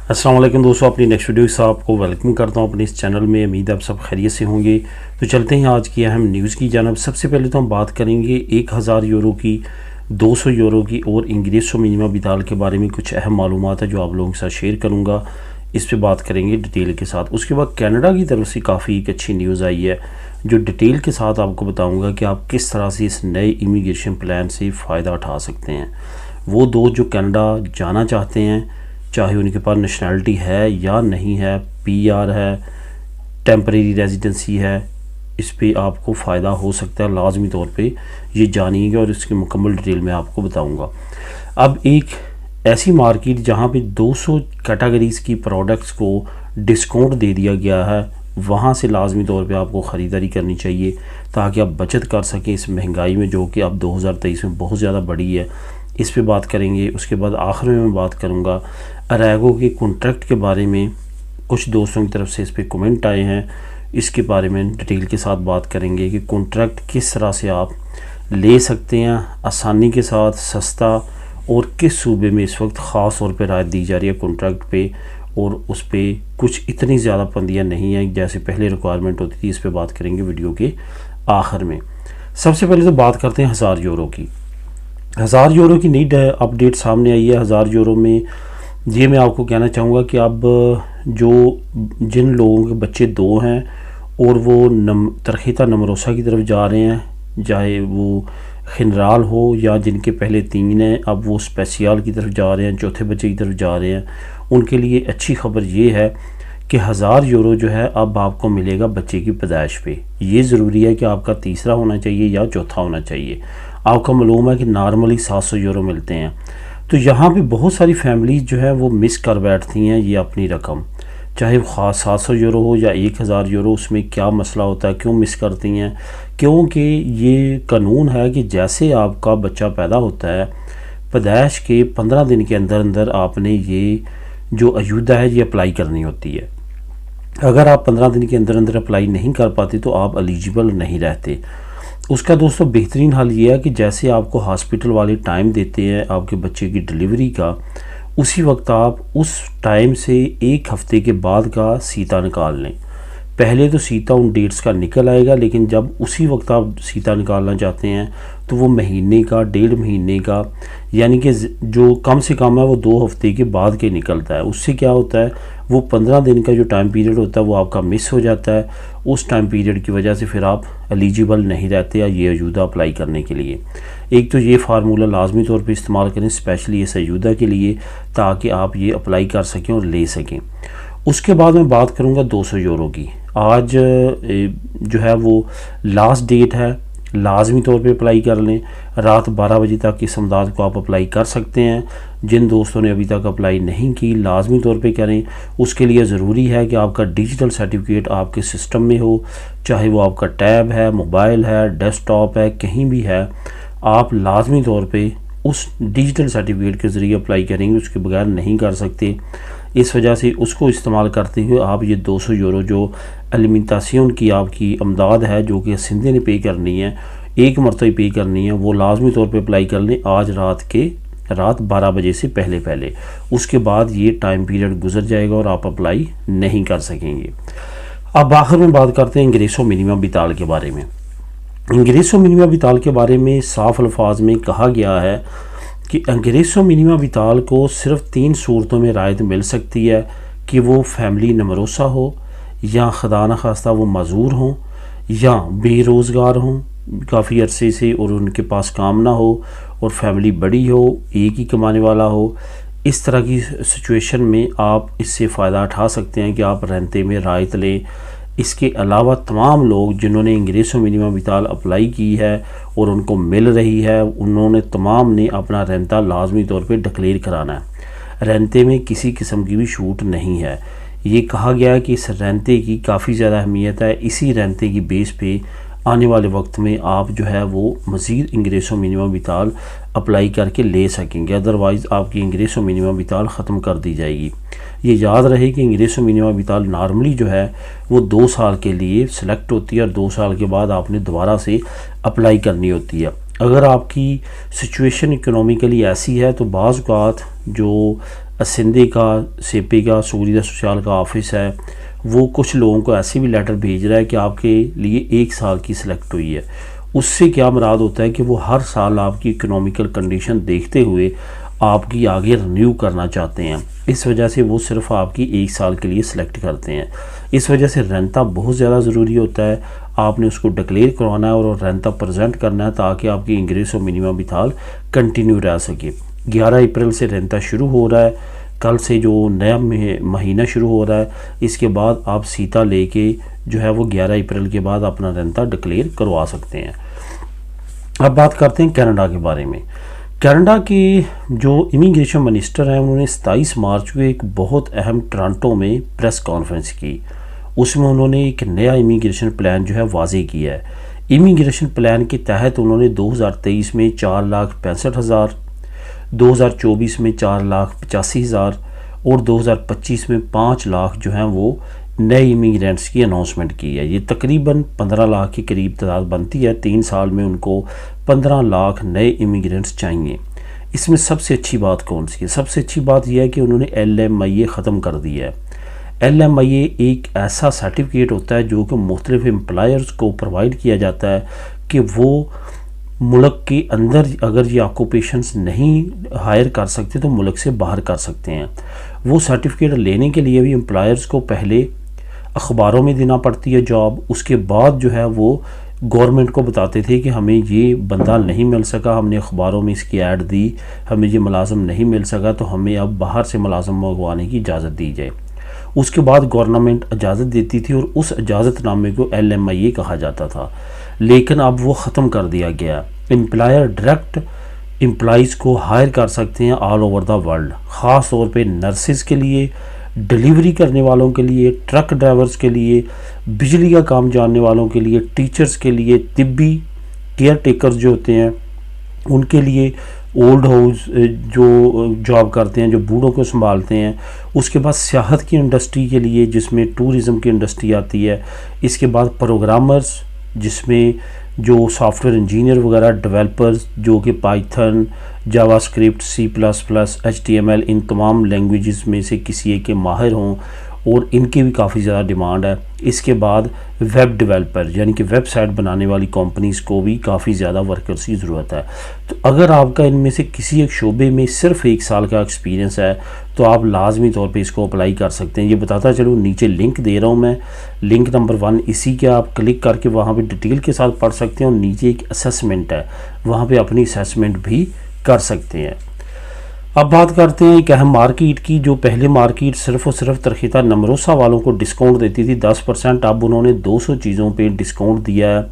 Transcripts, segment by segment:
अस्सलाम वालेकुम दोस्तों, अपनी नेक्स्ट वीडियो से आपको वेलकम करता हूं अपने इस चैनल में। उम्मीद है आप सब खैरियत से होंगे। तो चलते हैं आज की अहम न्यूज़ की जानब। सबसे पहले तो हम बात करेंगे 1000 यूरो की, 200 यूरो की और इंग्रेसो मिनिमा विदाल के बारे में कुछ अहम मालूमात है जो आप लोगों के साथ शेयर करूँगा। इस पर बात करेंगे डिटेल के साथ। उसके बाद कनाडा की तरफ से काफ़ी एक अच्छी न्यूज़ आई है जो डिटेल के साथ आपको बताऊँगा कि आप किस तरह से इस नए इमिग्रेशन प्लान से फ़ायदा उठा सकते हैं। वो दोस्त जो कनाडा जाना चाहते हैं, चाहे उनके पास नेशनैलिटी है या नहीं है, पीआर है, टेम्परेरी रेजिडेंसी है, इस पे आपको फ़ायदा हो सकता है। लाजमी तौर पे ये जानिएगा और इसकी मुकम्मल डिटेल में आपको बताऊंगा। अब एक ऐसी मार्केट जहां पे 200 कैटेगरीज की प्रोडक्ट्स को डिस्काउंट दे दिया गया है, वहां से लाजमी तौर पे आपको ख़रीदारी करनी चाहिए ताकि आप बचत कर सकें इस महंगाई में जो कि अब 2023 में बहुत ज़्यादा बढ़ी है। इस पे बात करेंगे। उसके बाद आखिर में मैं बात करूँगा अरेगो के कॉन्ट्रैक्ट के बारे में। कुछ दोस्तों की तरफ से इस पे कमेंट आए हैं, इसके बारे में डिटेल के साथ बात करेंगे कि कॉन्ट्रैक्ट किस तरह से आप ले सकते हैं आसानी के साथ, सस्ता, और किस सूबे में इस वक्त ख़ास तौर पे राहत दी जा रही है कॉन्ट्रैक्ट पे, और उस पर कुछ इतनी ज़्यादा पाबंदियाँ नहीं हैं जैसे पहले रिक्वायरमेंट होती थी। इस पर बात करेंगे वीडियो के आखिर में। सबसे पहले तो बात करते हैं 1000 यूरो की। 1000 यूरो की नई अपडेट सामने आई है। 1000 यूरो में ये मैं आपको कहना चाहूँगा कि अब जिन लोगों के बच्चे 2 हैं और वो तरखीता नमरोसा की तरफ जा रहे हैं, चाहे वो खिनराल हो या जिनके पहले 3 हैं, अब वो स्पेसियल की तरफ जा रहे हैं, चौथे बच्चे की तरफ जा रहे हैं, उनके लिए अच्छी खबर ये है कि 1000 यूरो जो है अब आपको मिलेगा बच्चे की पैदाइश पे। ये ज़रूरी है कि आपका तीसरा होना चाहिए या चौथा होना चाहिए। आपका मालूम है कि नॉर्मली 700 यूरो मिलते हैं। तो यहाँ पे बहुत सारी फैमिलीज जो है वो मिस कर बैठती हैं ये अपनी रकम, चाहे वो ख़ास 700 यूरो हो या 1000 यूरो। उसमें क्या मसला होता है, क्यों मिस करती हैं? क्योंकि ये कानून है कि जैसे आपका बच्चा पैदा होता है, पैदाइश के 15 दिन के अंदर अंदर आपने ये जो अयूदा है ये अप्लाई करनी होती है। अगर आप 15 दिन के अंदर अंदर अप्लाई नहीं कर पाते तो आप एलिजिबल नहीं रहते। उसका दोस्तों बेहतरीन हल ये है कि जैसे आपको हॉस्पिटल वाले टाइम देते हैं आपके बच्चे की डिलीवरी का, उसी वक्त आप उस टाइम से 1 हफ्ते के बाद का सीता निकाल लें। पहले तो सीता उन डेट्स का निकल आएगा, लेकिन जब उसी वक्त आप सीता निकालना चाहते हैं तो वो महीने का, 1.5 महीने का, यानी कि जो कम से कम है वो 2 हफ्ते के बाद के निकलता है। उससे क्या होता है, वो 15 दिन का जो टाइम पीरियड होता है वो आपका मिस हो जाता है। उस टाइम पीरियड की वजह से फिर आप एलिजिबल नहीं रहते या ये अयूदा अप्लाई करने के लिए। एक तो ये फार्मूला लाजमी तौर पे इस्तेमाल करें स्पेशली इस अयूदा के लिए, ताकि आप ये अप्लाई कर सकें और ले सकें। उसके बाद मैं बात करूँगा 200 यूरो की। आज जो है वो लास्ट डेट है, लाजमी तौर पे अप्लाई कर लें। रात 12 बजे तक इस अमदाद को आप अप्लाई कर सकते हैं। जिन दोस्तों ने अभी तक अप्लाई नहीं की, लाजमी तौर पे करें। उसके लिए ज़रूरी है कि आपका डिजिटल सर्टिफिकेट आपके सिस्टम में हो, चाहे वो आपका टैब है, मोबाइल है, डेस्कटॉप है, कहीं भी है, आप लाजमी तौर पे उस डिजिटल सर्टिफिकेट के ज़रिए अप्लाई करेंगे, उसके बगैर नहीं कर सकते। इस वजह से उसको इस्तेमाल करते हुए आप ये 200 यूरो जो एलिमेंटासियन की आपकी अमदाद है जो कि सिंधे ने पे करनी है, एक मरतबा पे करनी है, वो लाजमी तौर पे अप्लाई कर लें आज रात 12 बजे से पहले पहले। उसके बाद ये टाइम पीरियड गुजर जाएगा और आप अप्लाई नहीं कर सकेंगे। अब आखिर में बात करते हैं इंग्रेसो मिनिमा विदाल के बारे में। इंग्रेसो मिनिमा विदाल के बारे में साफ अल्फाज में कहा गया है कि इंग्रेसो मिनिमा विदाल को सिर्फ 3 सूरतों में रायत मिल सकती है कि वो फैमिली नमरोसा हो, या खुदा न खास्ता वो मजूर हों, या बेरोज़गार हों काफ़ी अरसे से और उनके पास काम ना हो, और फैमिली बड़ी हो, एक ही कमाने वाला हो। इस तरह की सिचुएशन में आप इससे फ़ायदा उठा सकते हैं कि आप रेंटे में रायत लें। इसके अलावा तमाम लोग जिन्होंने इंग्रेसो मिनिमा विदाल अप्लाई की है और उनको मिल रही है, उन्होंने तमाम ने अपना रेंता लाजमी तौर पे डिक्लेयर कराना है। रेंते में किसी किस्म की भी छूट नहीं है। ये कहा गया है कि इस रेंते की काफ़ी ज़्यादा अहमियत है। इसी रेंते की बेस पे आने वाले वक्त में आप जो है वो मज़ीद इंग्रेसो मिनिमा विदाल अप्लाई करके ले सकेंगे, अदरवाइज़ आपकी इंग्रेसो मिनिमा विदाल ख़त्म कर दी जाएगी। ये याद रहे कि इंग्रेसो मिनिमा विदाल नॉर्मली जो है वो 2 साल के लिए सिलेक्ट होती है और 2 साल के बाद आपने दोबारा से अप्लाई करनी होती है। अगर आपकी सिचुएशन इकोनॉमिकली ऐसी है तो बाज़ औक़ात जो सिंधी का, सीपी का, सूर्य सोशल का ऑफिस है, वो कुछ लोगों को ऐसे भी लेटर भेज रहा है कि आपके लिए 1 साल की सिलेक्ट हुई है। उससे क्या मुराद होता है कि वो हर साल आपकी इकोनॉमिकल कंडीशन देखते हुए आपकी आगे रिन्यू करना चाहते हैं। इस वजह से वो सिर्फ आपकी 1 साल के लिए सिलेक्ट करते हैं। इस वजह से रेंता बहुत ज़्यादा ज़रूरी होता है। आपने उसको डिक्लेयर करवाना है और रेंता प्रेजेंट करना है ताकि आपकी इंग्रेस और मिनिमम विथाल कंटिन्यू रह सके। 11 अप्रैल से रेंता शुरू हो रहा है, कल से जो नया महीना शुरू हो रहा है, इसके बाद आप सीता लेके जो है वो 11 अप्रैल के बाद अपना रेंता डिक्लेयर करवा सकते हैं। अब बात करते हैं कनाडा के बारे में। कनाडा के जो इमिग्रेशन मिनिस्टर हैं उन्होंने 27 मार्च को एक बहुत अहम टोरंटो में प्रेस कॉन्फ्रेंस की। उसमें उन्होंने एक नया इमिग्रेशन प्लान जो है वाज़े किया है। इमिग्रेशन प्लान के तहत उन्होंने 2023 में 4,65,000, 2024 में 4,85,000 और 2025 में 5 लाख जो हैं वो नए इमिग्रेंट्स की अनाउंसमेंट की है। ये तकरीबन 15 लाख के करीब तादाद बनती है। 3 साल में उनको 15 लाख नए इमिग्रेंट्स चाहिए। इसमें सबसे अच्छी बात कौन सी है? सबसे अच्छी बात यह है कि उन्होंने LMIA ख़त्म कर दिया है। LMIA एक ऐसा सर्टिफिकेट होता है जो कि मुख्तलिफ एम्प्लॉयर्स को प्रोवाइड किया जाता है कि वो मुल्क के अंदर अगर ये ऑक्यूपेशंस नहीं हायर कर सकते तो मुल्क से बाहर कर सकते हैं। वो सर्टिफिकेट लेने के लिए भी एम्प्लॉयर्स को पहले अखबारों में देना पड़ती है जॉब, उसके बाद जो है वो गवर्नमेंट को बताते थे कि हमें ये बंदा नहीं मिल सका, हमने अखबारों में इसकी ऐड दी, हमें ये मुलाजम नहीं मिल सका, तो हमें अब बाहर से मुलाजम मंगवाने की इजाज़त दी जाए। उसके बाद गवर्नमेंट इजाज़त देती थी और उस इजाज़तनामे को LMIA कहा जाता था, लेकिन अब वो ख़त्म कर दिया गया। एम्प्लॉयर डायरेक्ट एम्प्लॉइज़ को हायर कर सकते हैं ऑल ओवर द वर्ल्ड, ख़ास तौर पे नर्सेज़ के लिए, डिलीवरी करने वालों के लिए, ट्रक ड्राइवर्स के लिए, बिजली का काम जानने वालों के लिए, टीचर्स के लिए, तिब्बी केयर टेकर्स जो होते हैं उनके लिए, ओल्ड हाउस जो जॉब करते हैं, जो बूढ़ों को संभालते हैं, उसके बाद सियाहत की इंडस्ट्री के लिए जिसमें टूरिज़म की इंडस्ट्री आती है, इसके बाद प्रोग्रामर्स जिसमें जो सॉफ्टवेयर इंजीनियर वगैरह, डेवलपर्स जो कि पाइथन, जावास्क्रिप्ट, C++, HTML इन तमाम लैंग्वेजेस में से किसी एक के माहिर हों और इनकी भी काफ़ी ज़्यादा डिमांड है। इसके बाद वेब डेवलपर यानी कि वेबसाइट बनाने वाली कंपनीज़ को भी काफ़ी ज़्यादा वर्कर्स की ज़रूरत है। तो अगर आपका इनमें से किसी एक शोबे में सिर्फ 1 साल का एक्सपीरियंस है तो आप लाजमी तौर पे इसको अप्लाई कर सकते हैं। ये बताता चलूँ, नीचे लिंक दे रहा हूँ मैं, लिंक नंबर 1, इसी के आप क्लिक करके वहाँ पे डिटेल के साथ पढ़ सकते हैं और नीचे एक असेसमेंट है, वहाँ पे अपनी असेसमेंट भी कर सकते हैं। अब बात करते हैं एक अहम मार्केट की। जो पहले मार्केट सिर्फ और सिर्फ तरखीता नमरोसा वालों को डिस्काउंट देती थी 10%, अब उन्होंने 200 चीज़ों पे डिस्काउंट दिया है।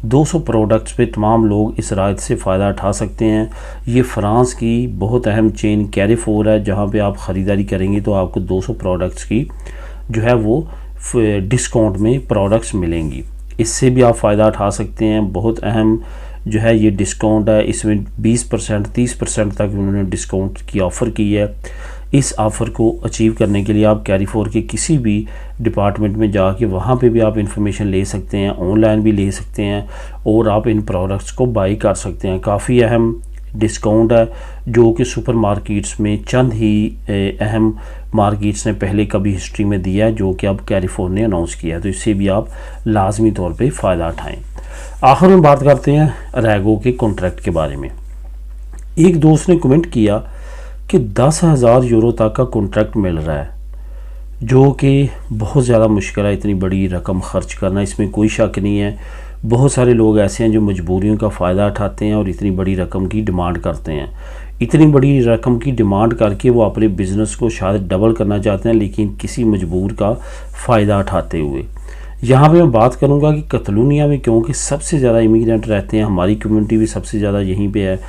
200 प्रोडक्ट्स पे तमाम लोग इस रायत से फ़ायदा उठा सकते हैं। ये फ्रांस की बहुत अहम चेन कैरीफोर है, जहाँ पे आप ख़रीदारी करेंगे तो आपको 200 प्रोडक्ट्स की जो है वो डिस्काउंट में प्रोडक्ट्स मिलेंगी। इससे भी आप फ़ायदा उठा सकते हैं। बहुत अहम जो है ये डिस्काउंट है, इसमें 20% 30% तक उन्होंने डिस्काउंट की ऑफ़र की है। इस ऑफ़र को अचीव करने के लिए आप कैरीफोर के किसी भी डिपार्टमेंट में जाके वहाँ पे भी आप इंफॉर्मेशन ले सकते हैं, ऑनलाइन भी ले सकते हैं और आप इन प्रोडक्ट्स को बाई कर सकते हैं। काफ़ी अहम डिस्काउंट है जो कि सुपर मार्केट्स में चंद ही अहम मार्केट्स ने पहले कभी हिस्ट्री में दिया है, जो कि अब कैरीफोर ने अनाउंस किया है, तो इससे भी आप लाजमी तौर पे फ़ायदा उठाएँ। आखिर में बात करते हैं रैगो के कॉन्ट्रैक्ट के बारे में। एक दोस्त ने कमेंट किया कि 10,000 यूरो तक का कॉन्ट्रैक्ट मिल रहा है, जो कि बहुत ज़्यादा मुश्किल है इतनी बड़ी रकम ख़र्च करना, इसमें कोई शक नहीं है। बहुत सारे लोग ऐसे हैं जो मजबूरियों का फ़ायदा उठाते हैं और इतनी बड़ी रकम की डिमांड करते हैं। इतनी बड़ी रकम की डिमांड करके वो अपने बिज़नेस को शायद डबल करना चाहते हैं, लेकिन किसी मजबूर का फ़ायदा उठाते हुए। यहाँ पे मैं बात करूँगा कि कतलूनिया में क्योंकि सबसे ज़्यादा इमिग्रेंट रहते हैं, हमारी कम्युनिटी भी सबसे ज़्यादा यहीं पे है,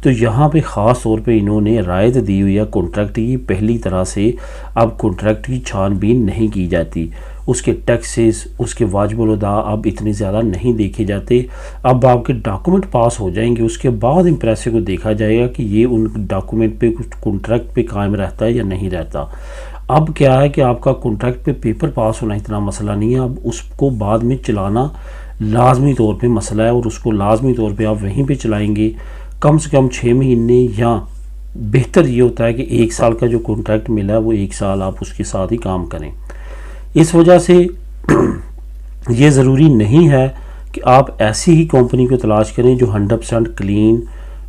तो यहाँ पे ख़ास तौर पे इन्होंने रायत दी हुई है कॉन्ट्रैक्ट की। पहली तरह से अब कॉन्ट्रैक्ट की छानबीन नहीं की जाती, उसके टैक्सेस, उसके वाजिबुल अदा अब इतने ज़्यादा नहीं देखे जाते। अब आपके डॉक्यूमेंट पास हो जाएंगे, उसके बाद इम्प्रेसिव को देखा जाएगा कि ये उन डॉक्यूमेंट पे कुछ कॉन्ट्रैक्ट पे कायम रहता है या नहीं रहता। अब क्या है कि आपका कॉन्ट्रैक्ट पे पेपर पास होना इतना मसला नहीं है, अब उसको बाद में चलाना लाजमी तौर पे मसला है और उसको लाजमी तौर पे आप वहीं पे चलाएंगे। कम से कम 6 महीने या बेहतर ये होता है कि 1 साल का जो कॉन्ट्रैक्ट मिला है वो 1 साल आप उसके साथ ही काम करें। इस वजह से ये ज़रूरी नहीं है कि आप ऐसी ही कंपनी को तलाश करें जो 100% क्लीन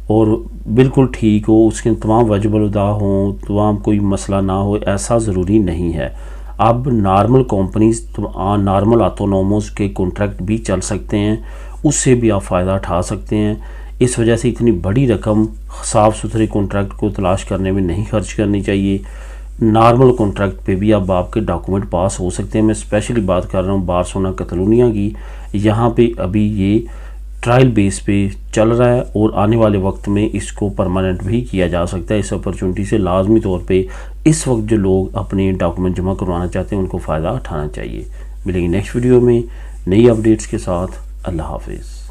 और बिल्कुल ठीक हो, उसके तमाम वाजिबुल अदा हों, तमाम कोई मसला ना हो, ऐसा ज़रूरी नहीं है। अब नॉर्मल कंपनीज नॉर्मल ऑटोनोमस के कॉन्ट्रैक्ट भी चल सकते हैं, उससे भी आप फ़ायदा उठा सकते हैं। इस वजह से इतनी बड़ी रकम साफ़ सुथरे कॉन्ट्रैक्ट को तलाश करने में नहीं खर्च करनी चाहिए। नॉर्मल कॉन्ट्रैक्ट पे भी अब आपके डॉक्यूमेंट पास हो सकते हैं। मैं स्पेशली बात कर रहा हूँ बार्सिलोना कतलोनिया की। यहाँ पे अभी ये ट्रायल बेस पे चल रहा है और आने वाले वक्त में इसको परमानेंट भी किया जा सकता है। इस अपॉर्चुनिटी से लाजमी तौर पे इस वक्त जो लोग अपने डॉक्यूमेंट जमा करवाना चाहते हैं उनको फ़ायदा उठाना चाहिए। मिलेंगे नेक्स्ट वीडियो में नई अपडेट्स के साथ। अल्लाह हाफिज़।